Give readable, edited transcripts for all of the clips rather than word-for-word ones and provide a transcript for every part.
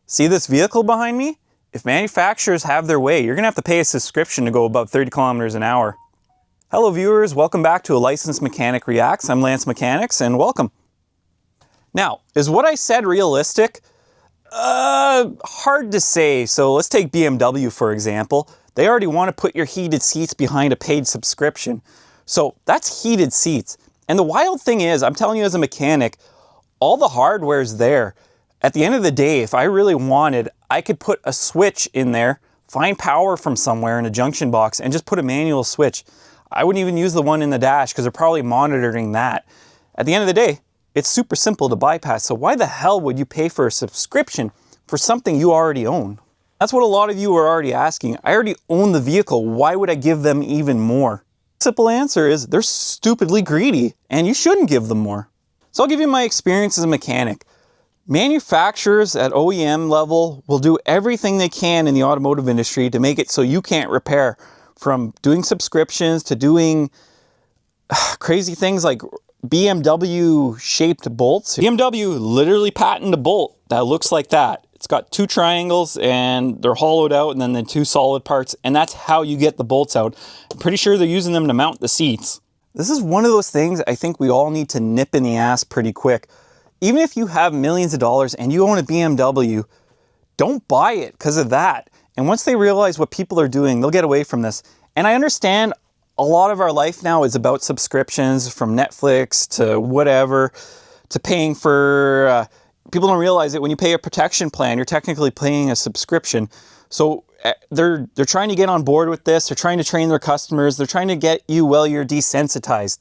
See this vehicle behind me? If manufacturers have their way, you're gonna have to pay a subscription to go about 30 kilometers an hour. Hello viewers, welcome back to A Licensed Mechanic Reacts. I'm Lance Mechanics and welcome. Now, is what I said realistic? Hard to say. So let's take BMW for example. They already want to put your heated seats behind a paid subscription. So that's heated seats. And the wild thing is, I'm telling you as a mechanic, all the hardware is there. At the end of the day, if I really wanted, I could put a switch in there, find power from somewhere in a junction box, and just put a manual switch. I wouldn't even use the one in the dash because they're probably monitoring that. At the end of the day, it's super simple to bypass. So why the hell would you pay for a subscription for something you already own? That's what a lot of you are already asking. I already own the vehicle. Why would I give them even more? Simple answer is they're stupidly greedy and you shouldn't give them more. So I'll give you my experience as a mechanic. Manufacturers at OEM level will do everything they can in the automotive industry to make it so you can't repair. From doing subscriptions to doing crazy things like BMW shaped bolts. BMW literally patented a bolt that looks like that. It's got two triangles and they're hollowed out and then the two solid parts, and that's how you get the bolts out. I'm pretty sure they're using them to mount the seats. This is one of those things I think we all need to nip in the ass pretty quick. Even if you have millions of dollars and you own a BMW, don't buy it because of that. And once they realize what people are doing, they'll get away from this. And I understand a lot of our life now is about subscriptions, from Netflix to whatever, to paying for, people don't realize that when you pay a protection plan, you're technically paying a subscription. So they're trying to get on board with this. They're trying to train their customers. They're trying to get you while you're desensitized.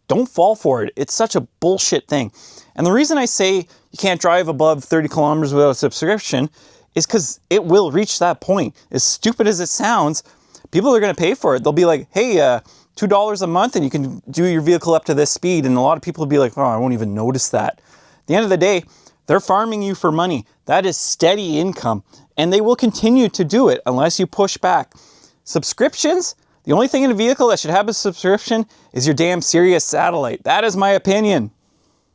Don't fall for it. It's such a bullshit thing. And the reason I say you can't drive above 30 kilometers without a subscription is because it will reach that point. As stupid as it sounds, people are going to pay for it. They'll be like, hey, $2 a month and you can do your vehicle up to this speed. And a lot of people will be like, oh, I won't even notice that. At the end of the day, they're farming you for money. That is steady income. And they will continue to do it unless you push back. Subscriptions, the only thing in a vehicle that should have a subscription is your damn Sirius satellite. That is my opinion.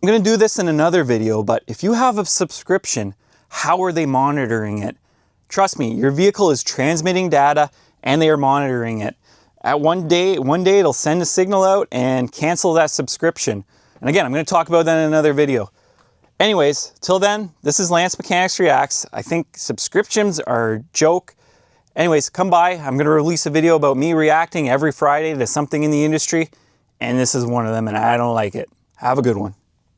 I'm going to do this in another video, but if you have a subscription, how are they monitoring it? Trust me, your vehicle is transmitting data and they are monitoring it. At one day it'll send a signal out and cancel that subscription. And again, I'm going to talk about that in another video. Anyways, till then, this is Lance Mechanics Reacts. I think subscriptions are a joke. Anyways, come by. I'm going to release a video about me reacting every Friday to something in the industry. And this is one of them and I don't like it. Have a good one.